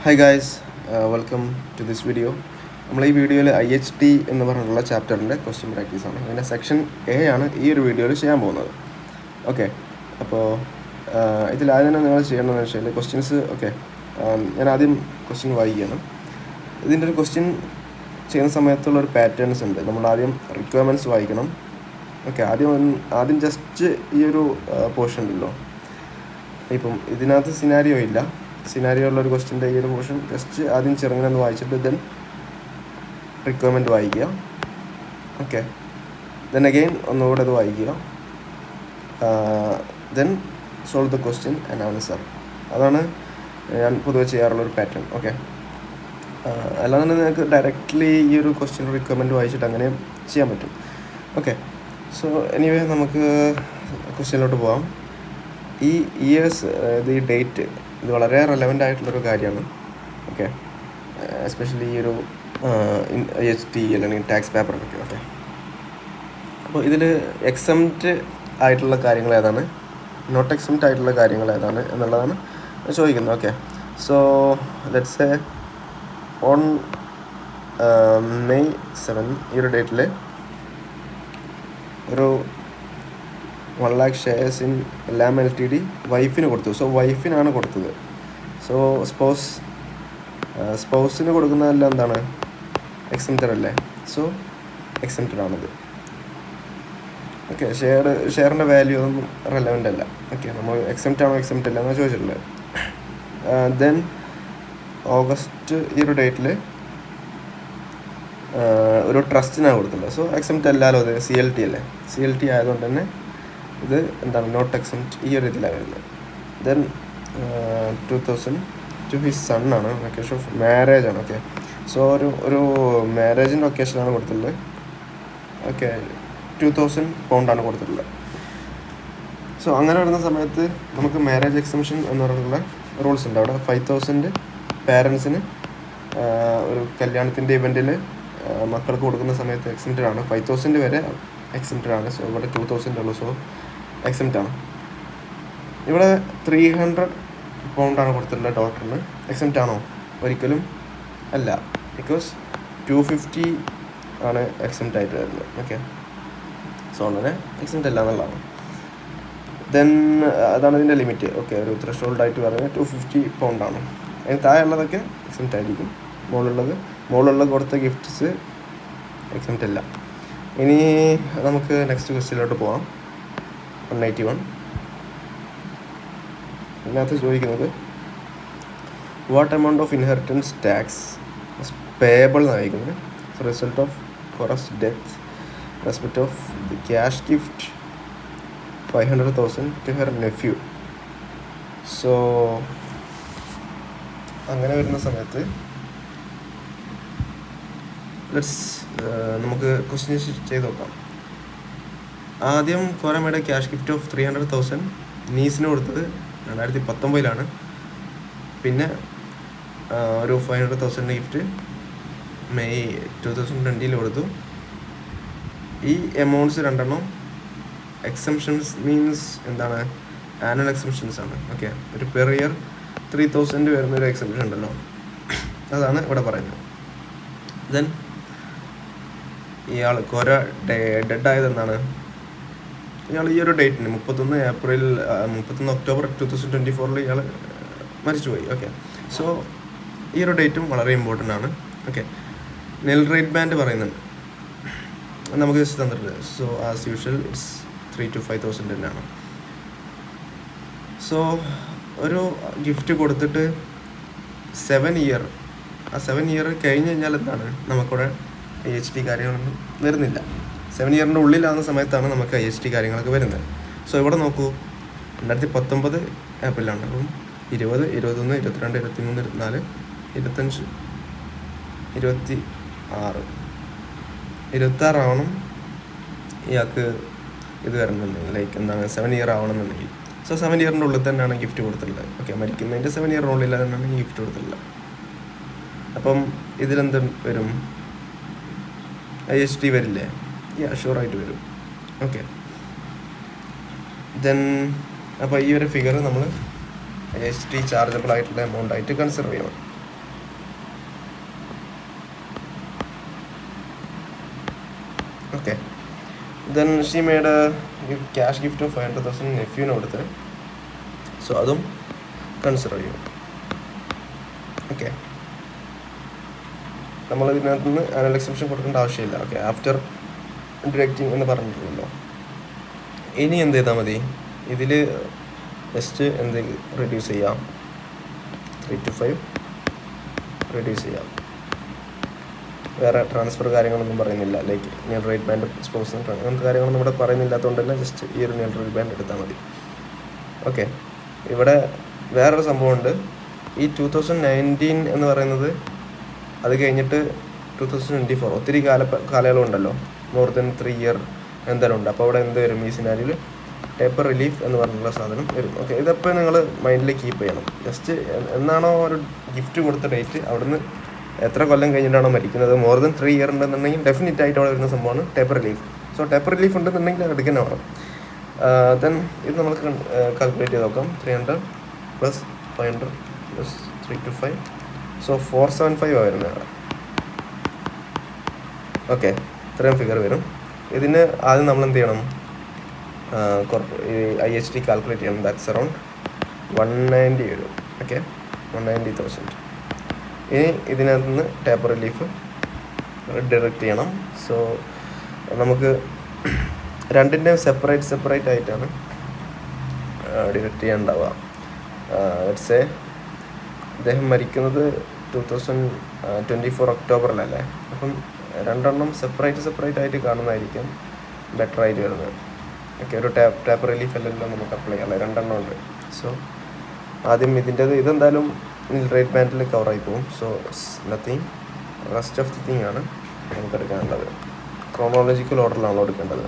Hi guys, welcome to this video. നമ്മൾ ഈ വീഡിയോയിൽ IHT എന്ന് പറഞ്ഞിട്ടുള്ള ചാപ്റ്ററിൻ്റെ ക്വസ്റ്റ്യൻ പ്രാക്ടീസാണ്. ഇതിൻ്റെ സെക്ഷൻ A ആണ് ഈ ഒരു വീഡിയോയിൽ ചെയ്യാൻ പോകുന്നത്. ഓക്കെ, അപ്പോൾ ഇതിലാദ്യം തന്നെ നിങ്ങൾ ചെയ്യേണ്ടതെന്ന് വെച്ചാൽ ക്വസ്റ്റ്യൻസ് ഞാൻ ആദ്യം ക്വസ്റ്റ്യൻ വായിക്കുകയാണ്. ഇതിൻ്റെ ഒരു ക്വസ്റ്റ്യൻ ചെയ്യുന്ന സമയത്തുള്ളൊരു പാറ്റേൺസ് ഉണ്ട്. നമ്മൾ ആദ്യം റിക്വയർമെൻറ്റ്സ് വായിക്കണം. ഓക്കെ, ആദ്യം ജസ്റ്റ് ഈ ഒരു പോർഷൻ ഉണ്ടല്ലോ, ഇപ്പം ഇതിനകത്ത് സിനാരിയോ ഉള്ളൊരു ക്വസ്റ്റ്യൻ്റെ ഈ ഒരു പോർഷൻ ജസ്റ്റ് ആദ്യം ചെറുങ്ങനെ വായിച്ചിട്ട് ദെൻ റിക്വയർമെൻറ്റ് വായിക്കുക. ഓക്കെ, ദെൻ അഗെയിൻ ഒന്നുകൂടെ അത് വായിക്കുക. Then solve the question and answer. അതാണ് ഞാൻ പൊതുവെ ചെയ്യാറുള്ളൊരു പാറ്റേൺ. ഓക്കെ, അല്ലാതെ നിങ്ങൾക്ക് ഡയറക്റ്റ്ലി ഈ ഒരു ക്വസ്റ്റ്യൻ റിക്വയർമെൻറ്റ് വായിച്ചിട്ട് അങ്ങനെ ചെയ്യാൻ പറ്റും. ഓക്കെ, സോ എനിവേ നമുക്ക് ക്വസ്റ്റ്യനിലോട്ട് പോകാം. ഈ ഇയേഴ്സ്, ഈ ഡേറ്റ്, ഇത് വളരെ റെലവൻ്റ് ആയിട്ടുള്ളൊരു കാര്യമാണ്. ഓക്കെ, എസ്പെഷ്യലി ഈ ഒരു IHT അല്ലെങ്കിൽ ടാക്സ് പേപ്പറിലൊക്കെ. ഓക്കെ, അപ്പോൾ ഇതിൽ എക്സംപ്റ്റ് ആയിട്ടുള്ള കാര്യങ്ങൾ ഏതാണ്, നോട്ട് എക്സംപ്റ്റ് ആയിട്ടുള്ള കാര്യങ്ങൾ ഏതാണ് എന്നുള്ളതാണ് ചോദിക്കുന്നത്. Okay, so let's say on May 7 ഈ ഒരു ഡേറ്റിൽ ഒരു 1 lakh ഷെയർസ് ഇൻ ലാം LTD വൈഫിന് കൊടുത്തു. സോ വൈഫിനാണ് കൊടുത്തത്. സോ സ്പൗസിന് കൊടുക്കുന്നതെല്ലാം എന്താണ്, എക്സംപ്റ്റഡ് അല്ലേ? സോ എക്സംപ്റ്റഡ് ആണിത്. ഓക്കെ, ഷെയറിൻ്റെ വാല്യൂ ഒന്നും റെലവൻ്റ് അല്ല. ഓക്കെ, നമ്മൾ എക്സംപ്റ്റ് ആണോ എക്സംപ്റ്റ് അല്ല എന്നാണ് ചോദിച്ചിട്ടുള്ളത്. ദെൻ ഓഗസ്റ്റ് ഈ ഒരു ഡേറ്റിൽ ഒരു ട്രസ്റ്റിനാണ് കൊടുത്തുള്ളത്. സോ എക്സംപ്റ്റ് അല്ലല്ലോ, അത് CLT അല്ലേ? CLT ആയതുകൊണ്ട് തന്നെ ഇത് എന്താണ്, നോട്ട് എക്സംപ്റ്റ് ഈ ഒരു ഇതിലാണ് വരുന്നത്. ദെൻ 2000 ടു ഹിസ് സൺ ആണ്, ഒക്കേഷൻ ഓഫ് മാരേജ് ആണ്. ഓക്കെ, സോ ഒരു മാരേജിൻ്റെ ഒക്കേഷനാണ് കൊടുത്തിട്ടുള്ളത്. ഓക്കെ, 2000 പൗണ്ടാണ് കൊടുത്തിട്ടുള്ളത്. സോ അങ്ങനെ വരുന്ന സമയത്ത് നമുക്ക് മാരേജ് എക്സംഷൻ എന്ന് പറഞ്ഞിട്ടുള്ള റൂൾസ് ഉണ്ട്. അവിടെ 5000 പാരൻസിന് ഒരു കല്യാണത്തിൻ്റെ ഇവൻറ്റിൽ മക്കൾക്ക് കൊടുക്കുന്ന സമയത്ത് എക്സംപ്റ്റഡ് ആണ്. 5000 വരെ എക്സംപ്റ്റഡ് ആണ്. സോ ഇവിടെ 2000 ഉള്ളൂ. സോ എക്സംപ്റ്റ് ആണ്. ഇവിടെ 300 പൗണ്ടാണ് കൊടുത്തിട്ടുള്ളത് ഡോക്ടറിന്. എക്സംപ്റ്റ് ആണോ? ഒരിക്കലും അല്ല. ബിക്കോസ് 250 ആണ് എക്സംപ്റ്റ് ആയിട്ട് വരുന്നത്. ഓക്കെ, സോ അങ്ങനെ എക്സംപ്റ്റ് അല്ല എന്നുള്ളതാണ്. ദെൻ അതാണ് ഇതിൻ്റെ ലിമിറ്റ്. ഓക്കെ, ഒരു ത്രഷോൾഡായിട്ട് പറയുന്നത് 250 പൗണ്ടാണ്. അതിന് താഴെയുള്ളതൊക്കെ എക്സംപ്റ്റ് ആയിരിക്കും. മുകളിലുള്ള കൊടുത്ത ഗിഫ്റ്റ്സ് എക്സംപ്റ്റ് അല്ല. ഇനി നമുക്ക് നെക്സ്റ്റ് ക്വസ്റ്റ്യനിലോട്ട് പോകാം. 181 ഇതിനകത്ത് ചോദിക്കുന്നത് what amount of inheritance tax payable എന്നായിരിക്കുന്നത് result of Cora's death respect of the cash gift 500,000 to her nephew. So അങ്ങനെ വരുന്ന സമയത്ത് നമുക്ക് ക്വസ്റ്റ്യൻ ചെയ്ത് നോക്കാം. ആദ്യം കോരമയുടെ ക്യാഷ് ഗിഫ്റ്റ് ഓഫ് 300,000 നീസിന് കൊടുത്തത് 2019 പിന്നെ ഒരു 500,000 ഗിഫ്റ്റ് May 2020 കൊടുത്തു. ഈ എമൗണ്ട്സ് രണ്ടെണ്ണം എക്സംഷൻസ് മീൻസ് എന്താണ്, ആനുവൽ എക്സംഷൻസ് ആണ്. ഓക്കെ, ഒരു പെർ ഇയർ 3,000 വരുന്നൊരു എക്സംഷൻ ഉണ്ടല്ലോ, അതാണ് ഇവിടെ പറയുന്നത്. ദെൻ ഇയാൾ ഡെഡായത് എന്താണ്, ഇയാൾ ഈ ഒരു ഡേറ്റിന് 31 ഒക്ടോബർ 2024 ഇയാൾ മരിച്ചുപോയി. ഓക്കെ, സോ ഈ ഒരു ഡേറ്റും വളരെ ഇമ്പോർട്ടൻ്റ് ആണ്. ഓക്കെ, നെൽ റേറ്റ് ബാൻഡ് പറയുന്നുണ്ട്, നമുക്ക് ജസ്റ്റ് തന്നിട്ടുണ്ട്. So as usual it's 3,000 to 5,000 തന്നെയാണ്. സോ ഒരു ഗിഫ്റ്റ് കൊടുത്തിട്ട് 7 ഇയർ കഴിഞ്ഞ് കഴിഞ്ഞാൽ എന്താണ്, നമുക്കിവിടെ IHT കാര്യങ്ങളൊന്നും വരുന്നില്ല. 7 ഇയറിൻ്റെ ഉള്ളിലാകുന്ന സമയത്താണ് നമുക്ക് IHT കാര്യങ്ങളൊക്കെ വരുന്നത്. സോ ഇവിടെ നോക്കൂ, 2019 ഏപ്രിലാണ്. അപ്പം 20, 21, 22, 23, 24, 25, 26 ആവണം ഇയാൾക്ക് ഇത് വരണമെന്നുണ്ടെങ്കിൽ, ലൈക്ക് എന്താണ് 7 ഇയർ ആവണമെന്നുണ്ടെങ്കിൽ. സോ 7 ഇയറിൻ്റെ ഉള്ളിൽ തന്നെയാണ് ഗിഫ്റ്റ് കൊടുത്തിട്ടുള്ളത്. ഓക്കെ, മരിക്കുന്നതിൻ്റെ 7 ഇയറിനുള്ളിൽ തന്നെയാണ് ഈ ഗിഫ്റ്റ് കൊടുത്തിട്ടുള്ളത്. അപ്പം ഇതിലെന്ത് വരും, IHT വരില്ലേ? ഷുവറായിട്ട് വരും. ഓക്കെ, ദെൻ അപ്പോൾ ഈ ഒരു ഫിഗർ നമ്മൾ IHT ചാർജബിൾ ആയിട്ടുള്ള എമൗണ്ട് ആയിട്ട് കൺസിഡർ ചെയ്യണം. Okay. Then she made cash gift of 500,000 നെഫ്യൂവിന് കൊടുത്ത്. സോ അതും കൺസിഡർ ചെയ്യും. ഓക്കെ, നമ്മൾ ഇതിനകത്ത് നിന്ന് ആനുവൽ എക്സംഷൻ കൊടുക്കേണ്ട ആവശ്യമില്ല. ഓക്കെ, ആഫ്റ്റർ ഡിഡക്റ്റിംഗ് എന്ന് പറഞ്ഞിട്ടുണ്ടല്ലോ. ഇനി എന്ത് ചെയ്താൽ മതി, ഇതിൽ ജസ്റ്റ് എന്ത് റെഡ്യൂസ് ചെയ്യാം, 3 to 5 റെഡ്യൂസ് ചെയ്യാം. വേറെ ട്രാൻസ്ഫർ കാര്യങ്ങളൊന്നും പറയുന്നില്ല, like near right band sports അങ്ങനത്തെ കാര്യങ്ങളൊന്നും ഇവിടെ പറയുന്നില്ലാത്തതുകൊണ്ട് തന്നെ ജസ്റ്റ് ഈ ഒരു നിയർ റൈറ്റ് ബാൻഡ് എടുത്താൽ മതി. ഓക്കെ, ഇവിടെ വേറൊരു സംഭവമുണ്ട്. ഈ 2019 എന്ന് പറയുന്നത് അത് കഴിഞ്ഞിട്ട് 2024 ഒത്തിരി കാലയളവുണ്ടല്ലോ, മോർ ദൻ 3 year എന്തായാലും ഉണ്ട്. അപ്പോൾ അവിടെ എന്ത് വരും, ഈ സിനാരിയിൽ ടേപ്പർ റിലീഫ് എന്ന് പറഞ്ഞുള്ള സാധനം വരും. ഓക്കെ, ഇതപ്പോൾ നിങ്ങൾ മൈൻഡിൽ കീപ്പ് ചെയ്യണം. ജസ്റ്റ് എന്നാണോ ഒരു ഗിഫ്റ്റ് കൊടുത്ത ഡേറ്റ്, അവിടുന്ന് എത്ര കൊല്ലം കഴിഞ്ഞിട്ടാണോ മരിക്കുന്നത്, മോർ ദൻ 3 year ഉണ്ടെന്നുണ്ടെങ്കിൽ ഡെഫിനറ്റ് ആയിട്ട് അവിടെ വരുന്ന സംഭവമാണ് taper relief. So taper relief ഉണ്ടെന്നുണ്ടെങ്കിൽ അത് എടുക്കുന്ന വേണം. ദെൻ ഇത് നമുക്ക് കാൽക്കുലേറ്റ് ചെയ്ത് നോക്കാം. 300 + 500 + 3 to 5, സോ 475 വരുന്നത് അവിടെ. ഓക്കെ, ഇത്രയും ഫിഗർ വരും. ഇതിന് ആദ്യം നമ്മൾ എന്ത് ചെയ്യണം, IHT കാൽക്കുലേറ്റ് ചെയ്യണം. ദാറ്റ്സ് അറൗണ്ട് 190 വരും. ഓക്കെ, 190,000. ഇനി ഇതിനകത്ത് നിന്ന് ടേപ്പർ റിലീഫ് ഡിഡക്റ്റ് ചെയ്യണം. സോ നമുക്ക് രണ്ടിൻ്റെയും സെപ്പറേറ്റ് ആയിട്ടാണ് ഡിഡക്റ്റ് ചെയ്യാനുണ്ടാവുക. ലെറ്റ്സ് അദ്ദേഹം മരിക്കുന്നത് 2024 ഒക്ടോബറിലല്ലേ. അപ്പം രണ്ടെണ്ണം സെപ്പറേറ്റ് ആയിട്ട് കാണുന്നതായിരിക്കും ബെറ്റർ ആയിട്ട് വരുന്നത്. ഓക്കെ, ഒരു ടേപ്പർ റിലീഫ് അല്ലല്ലോ നമുക്ക് അപ്ലൈ ചെയ്യാം, രണ്ടെണ്ണം ഉണ്ട്. സോ ആദ്യം ഇതെന്തായാലും റൈറ്റ് ബാൻഡിൽ കവറായി പോകും. So nothing, rest of the thing ആണ് നമുക്ക് എടുക്കാനുള്ളത്. ക്രോണോളജിക്കൽ ഓർഡറിലാണല്ലോ എടുക്കേണ്ടത്.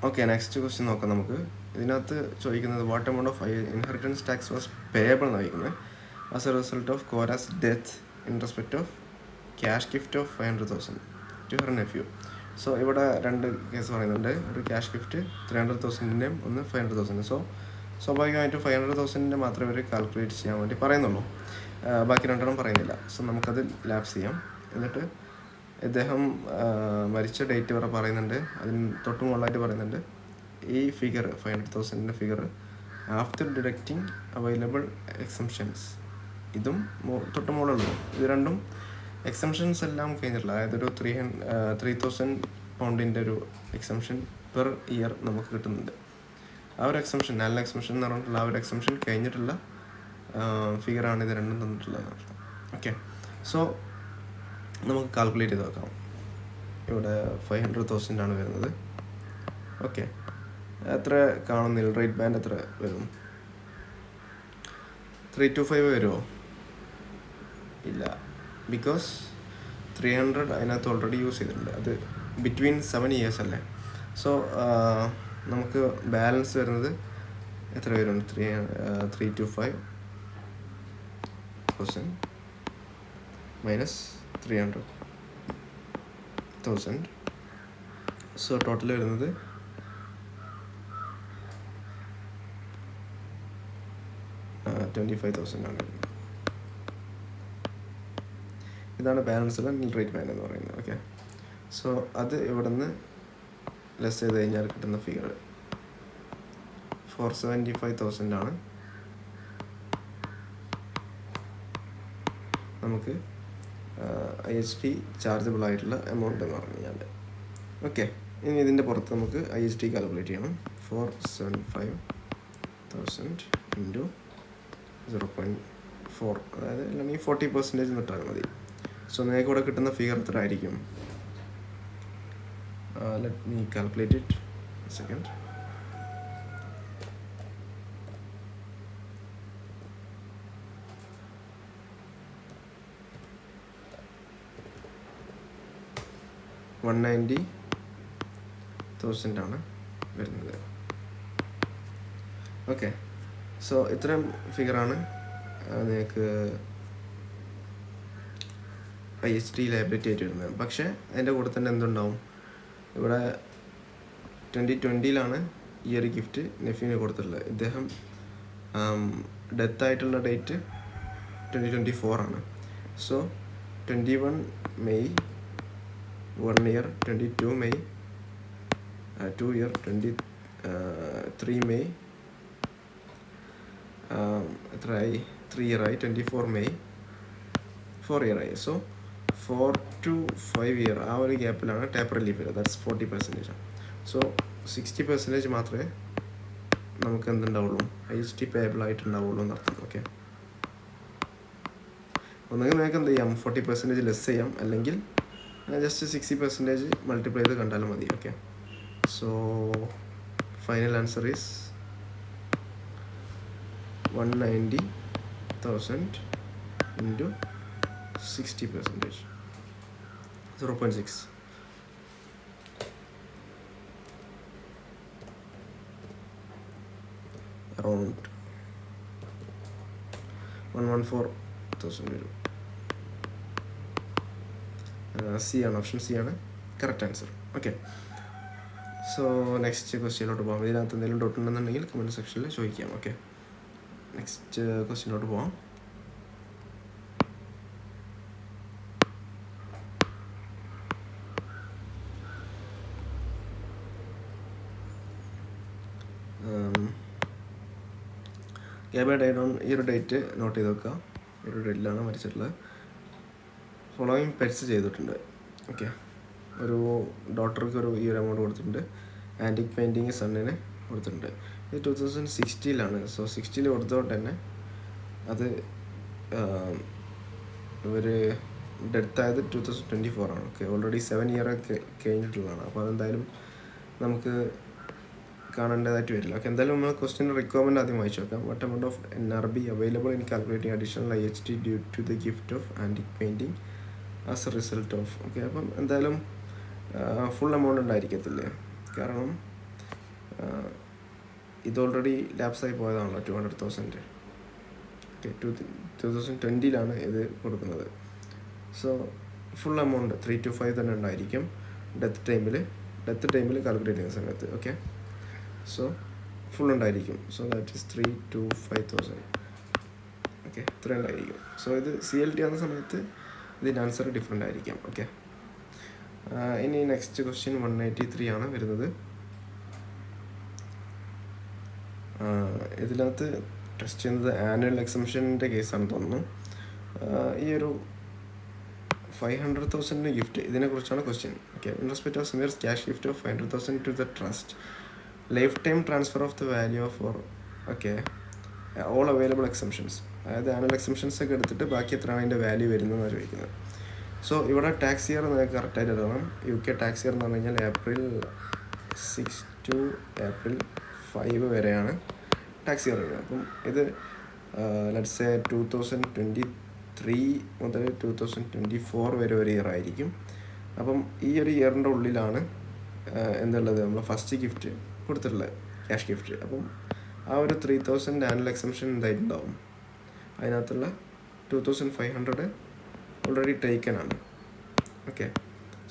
ഓക്കെ, നെക്സ്റ്റ് ക്വസ്റ്റ്യൻ നോക്കാം നമുക്ക്. ഇതിനകത്ത് ചോദിക്കുന്നത് what amount of inheritance tax was payable എന്ന് ചോദിക്കുന്നത് as a result of Cora's death in respect of cash gift of 500,000 to her nephew. So ഇവിടെ രണ്ട് കേസ് പറയുന്നുണ്ട്. ഒരു ക്യാഷ് ഗിഫ്റ്റ് 300,000-ൻ്റെയും ഒന്ന് 500,000. സോ സ്വാഭാവികമായിട്ടും 500,000-ൻ്റെ മാത്രമേ ഇവർ കാൽക്കുലേറ്റ് ചെയ്യാൻ വേണ്ടി പറയുന്നുള്ളൂ, ബാക്കി രണ്ടെണ്ണം പറയുന്നില്ല. സോ നമുക്കത് ലാപ്സ് ചെയ്യാം. എന്നിട്ട് ഇദ്ദേഹം മരിച്ച ഡേറ്റ് വരെ പറയുന്നുണ്ട്, അതിന് തൊട്ട് മുകളിലായിട്ട് പറയുന്നുണ്ട് ഈ ഫിഗർ 500,000-ൻ്റെ figure after deducting available exemptions. ഇതും തൊട്ട് മുകളിലുള്ളൂ. ഇത് രണ്ടും എക്സംഷൻസ് എല്ലാം കഴിഞ്ഞിട്ടില്ല. അതായത് ഒരു 3,000 pound ഒരു എക്സംഷൻ പെർ ഇയർ നമുക്ക് കിട്ടുന്നുണ്ട്. ആ ഒരു എക്സംഷൻ, നല്ല എക്സംഷൻ എന്ന് പറഞ്ഞിട്ടുള്ള ആ ഒരു എക്സംഷൻ കഴിഞ്ഞിട്ടുള്ള ഫിഗറാണ് ഇത് രണ്ടും തന്നിട്ടുള്ളത്. ഓക്കെ, സോ നമുക്ക് കാൽക്കുലേറ്റ് ചെയ്ത് നോക്കാം. ഇവിടെ 500,000 ആണ് വരുന്നത്. ഓക്കെ, എത്ര കാണുന്നില്ല, റേറ്റ് ബാൻഡ് എത്ര വരും, 3 to 5 വരുമോ? ഇല്ല, ബിക്കോസ് 300 അതിനകത്ത് ഓൾറെഡി യൂസ് ചെയ്തിട്ടുണ്ട്. അത് ബിറ്റ്വീൻ 7 years അല്ലേ. സോ നമുക്ക് ബാലൻസ് വരുന്നത് എത്ര വരും, 3 to 5,000 മൈനസ് 300,000. സോ ടോട്ടൽ വരുന്നത് 25,000 ആണ് വരുന്നത്. ഇതാണ് ബാലൻസുള്ള നിൽ റേറ്റ് ബാൻഡ് എന്ന് പറയുന്നത്. ഓക്കെ, സോ അത് ഇവിടെ നിന്ന് ലെസ് ചെയ്ത് കഴിഞ്ഞാൽ കിട്ടുന്ന ഫിഗർ 475,000 ആണ് നമുക്ക് IHT ചാർജബിൾ ആയിട്ടുള്ള എമൗണ്ട് എന്ന് പറഞ്ഞു കഴിഞ്ഞാൽ. ഓക്കെ, ഇനി ഇതിൻ്റെ പുറത്ത് നമുക്ക് IHT കാൽക്കുലേറ്റ് ചെയ്യണം. 475,000 ഇൻറ്റു 0.4, അതായത് അല്ലെങ്കിൽ 40% നിട്ടാൽ മതി. സോ നിങ്ങൾക്ക് ഇവിടെ കിട്ടുന്ന ഫിഗർ എത്ര ആയിരിക്കും? Let me calculate it second. $190,000 ആണ് വരുന്നത്. ഓക്കെ, സോ ഇത്രയും ഫിഗറാണ് നിങ്ങൾക്ക് IHT ലയബിലിറ്റി ആയിട്ട് വരുന്നത്. പക്ഷേ അതിൻ്റെ കൂടെ തന്നെ എന്തുണ്ടാവും, ഇവിടെ 2020 ഈ ഒരു ഗിഫ്റ്റ് നെഫ്യൂവിന് കൊടുത്തിട്ടുള്ളത്. ഇദ്ദേഹം ഡെത്തായിട്ടുള്ള ഡേറ്റ് 2024 ആണ്. So 21 May 1 year 22 May, 2 year 23 May, എത്രയായി 3 year ആയി 24 May, 4 year ആയി. സോ 4 to 5 year ആ ഒരു ഗ്യാപ്പിലാണ് ടാപ്പ് റിലീഫ് വരിക. ദാറ്റ്സ് 40%. സോ 60% മാത്രമേ നമുക്ക് എന്തുണ്ടാവുള്ളൂ, IST പേയബിൾ ആയിട്ടുണ്ടാവുള്ളൂ എന്നർത്ഥം. ഓക്കെ, ഒന്നെങ്കിൽ നിങ്ങൾക്ക് എന്ത് ചെയ്യാം, 40% ലെസ് ചെയ്യാം, അല്ലെങ്കിൽ ജസ്റ്റ് 60% മൾട്ടിപ്ലൈ ചെയ്ത് കണ്ടാലും മതി. Okay, so final answer is 190,000 into 60%, 0.6. Around 114,000 വരും. C ആണ്, ഓപ്ഷൻ C ആണ് correct answer. Okay, so next ക്വസ്റ്റ്യനിലോട്ട് പോകാം. ഇതിനകത്ത് എന്തെങ്കിലും ഡൗട്ട് ഉണ്ടെന്നുണ്ടെങ്കിൽ കമൻറ്റ് സെക്ഷനിൽ ചോദിക്കാം. ഓക്കെ, നെക്സ്റ്റ് ക്വസ്റ്റ്യനിലോട്ട് പോകാം. ഗാബ ഡൈഡ് ഓൺ, ഈ ഒരു ഡേറ്റ് നോട്ട് ചെയ്ത് വെക്കുക. ഈ ഒരു ഡേറ്റിലാണ് മരിച്ചിട്ടുള്ളത്. ഫോളോയിങ് പെറ്റ്സ് ചെയ്തിട്ടുണ്ട്. ഓക്കെ, ഒരു ഡോക്ടർക്ക് ഈ ഒരു എമൗണ്ട് കൊടുത്തിട്ടുണ്ട്. ആൻറ്റിക് പെയിൻറ്റിങ് സണ്ണിന് കൊടുത്തിട്ടുണ്ട്. ഇത് 2016 സോ 60 കൊടുത്തതുകൊണ്ട് തന്നെ അത് ഇവർ ഡെത്തായത് 2024 ആണ്. Okay, already 7 year കഴിഞ്ഞിട്ടുള്ളതാണ്. അപ്പോൾ അതെന്തായാലും നമുക്ക് കാണേണ്ടതായിട്ട് വരില്ല. ഓക്കെ, എന്തായാലും നമ്മൾ ക്വസ്റ്റ്യൻ റിക്വയർമെൻറ്റ് ആദ്യം വായിച്ചു നോക്കാം. What amount of NRB available in calculating additional IHT due to the gift of antique painting as a result of. Okay, അപ്പം എന്തായാലും ഫുൾ എമൗണ്ട് ഉണ്ടായിരിക്കത്തില്ലേ, കാരണം ഇത് ഓൾറെഡി ലാപ്സായി പോയതാണല്ലോ 200,000. ഓക്കെ, 2020 ഇത് കൊടുക്കുന്നത്. സോ ഫുൾ എമൗണ്ട് 3 to 5 തന്നെ ഉണ്ടായിരിക്കും ഡെത്ത് ടൈമിൽ കാൽക്കുലേറ്റ് ചെയ്യുന്ന സമയത്ത്. ഓക്കെ, സോ ഫുൾ ഉണ്ടായിരിക്കും. So that is 3 to 5,000. Okay, ഇത്ര ഉണ്ടായിരിക്കും. സോ ഇത് CLT ആകുന്ന സമയത്ത് ഇതിൻ്റെ ആൻസർ ഡിഫറെൻ്റ് ആയിരിക്കാം. ഓക്കെ, ഇനി നെക്സ്റ്റ് ക്വസ്റ്റ്യൻ 183 ആണ് വരുന്നത്. ഇതിനകത്ത് ടെസ്റ്റ് ചെയ്യുന്നത് ആനുവൽ എക്സംഷൻ്റെ കേസാണ് തോന്നുന്നു. ഈ ഒരു 500,000 ഗിഫ്റ്റ്, ഇതിനെക്കുറിച്ചാണ് question. Okay, in respect of Sameer's cash gift of 500,000 to the trust, life time transfer of the value of four. Okay, all available exemptions, അതായത് ആനുവൽ എക്സംഷൻസ് ഒക്കെ എടുത്തിട്ട് ബാക്കി എത്രയാണ് അതിൻ്റെ വാല്യൂ വരുന്നതെന്നാണ് ചോദിക്കുന്നത്. സോ ഇവിടെ ടാക്സ് ഇയർ നിങ്ങൾക്ക് കറക്റ്റായിട്ട് ഇടണം. UK ടാക്സ് ഇയർ എന്ന് പറഞ്ഞു കഴിഞ്ഞാൽ April 6 to April 5 വരെയാണ് ടാക്സ് ഇയർ വരുന്നത്. അപ്പം ഇത് ലെറ്റ്സ് സേ 2023 മുതൽ 2024 വരെ ഒരു ഇയർ ആയിരിക്കും. അപ്പം ഈ ഒരു ഇയറിൻ്റെ ഉള്ളിലാണ് എന്തുള്ളത്, നമ്മൾ ഫസ്റ്റ് ഗിഫ്റ്റ് കൊടുത്തിട്ടുള്ളത്, ക്യാഷ് ഗിഫ്റ്റ്. അപ്പം ആ ഒരു 3,000 ആനുവൽ എക്സംഷൻ എന്തായിട്ടുണ്ടാവും, അതിനകത്തുള്ള 2,500 ഓൾറെഡി ടേക്കൻ ആണ്. ഓക്കെ,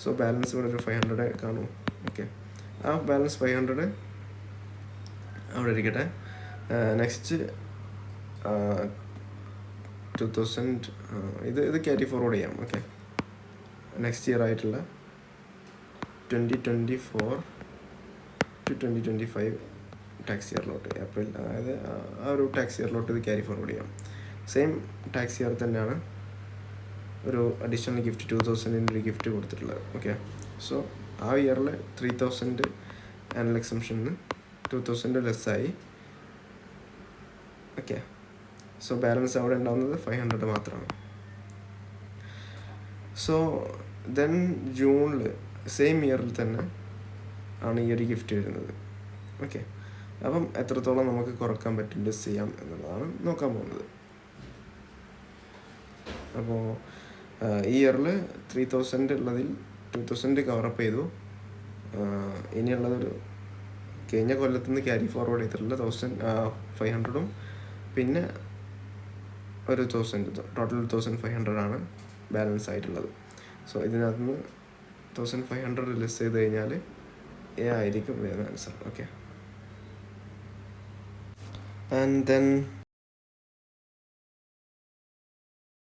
സോ ബാലൻസ് ഇവിടെ ഒരു 500 കാണും. ഓക്കെ, ആ ബാലൻസ് 500 അവിടെ ഇരിക്കട്ടെ. നെക്സ്റ്റ് 2,000 ഇത് ക്യാരി ഫോർവേഡ് ചെയ്യാം. ഓക്കെ, നെക്സ്റ്റ് ഇയർ ആയിട്ടുള്ള 2024 to 2025 ടാക്സ് ഇയറിലോട്ട്, ഏപ്രിൽ, അതായത് ആ ഒരു ടാക്സ് ഇയറിലോട്ട് ഇത് ക്യാരി ഫോർവേഡ് ചെയ്യാം. സെയിം ടാക്സ് ഇയർ തന്നെയാണ് ഒരു അഡീഷണൽ ഗിഫ്റ്റ് 2,000 ഒരു ഗിഫ്റ്റ് കൊടുത്തിട്ടുള്ളത്. ഓക്കെ, സോ ആ ഇയറിൽ 3,000 ആനുവൽ എക്സംഷന് 2,000 ലെസ്സായി. ഓക്കെ, സോ ബാലൻസ് അവിടെ ഉണ്ടാകുന്നത് 500 മാത്രമാണ്. സോ ദെൻ ജൂണിൽ സെയിം ഇയറിൽ തന്നെ ആണ് ഈ ഒരു ഗിഫ്റ്റ് വരുന്നത്. ഓക്കെ, അപ്പം എത്രത്തോളം നമുക്ക് കുറക്കാൻ പറ്റും, ലെസ് ചെയ്യാം എന്നുള്ളതാണ് നോക്കാൻ പോകുന്നത്. അപ്പോൾ ഈ ഇയറിൽ 3,000 ഉള്ളതിൽ 2,000 കവറപ്പ് ചെയ്തു. ഇനിയുള്ളതൊരു കഴിഞ്ഞ കൊല്ലത്തു നിന്ന് ക്യാരി ഫോർവേഡ് ചെയ്തിട്ടുള്ള 1,500 പിന്നെ ഒരു 1,000, ടോട്ടൽ 1,500 ആണ് ബാലൻസ് ആയിട്ടുള്ളത്. സോ ഇതിനകത്ത് നിന്ന് 1,500 ലെസ് ചെയ്ത് കഴിഞ്ഞാൽ എ ആയിരിക്കും വരുന്ന ആൻസർ. Okay, and then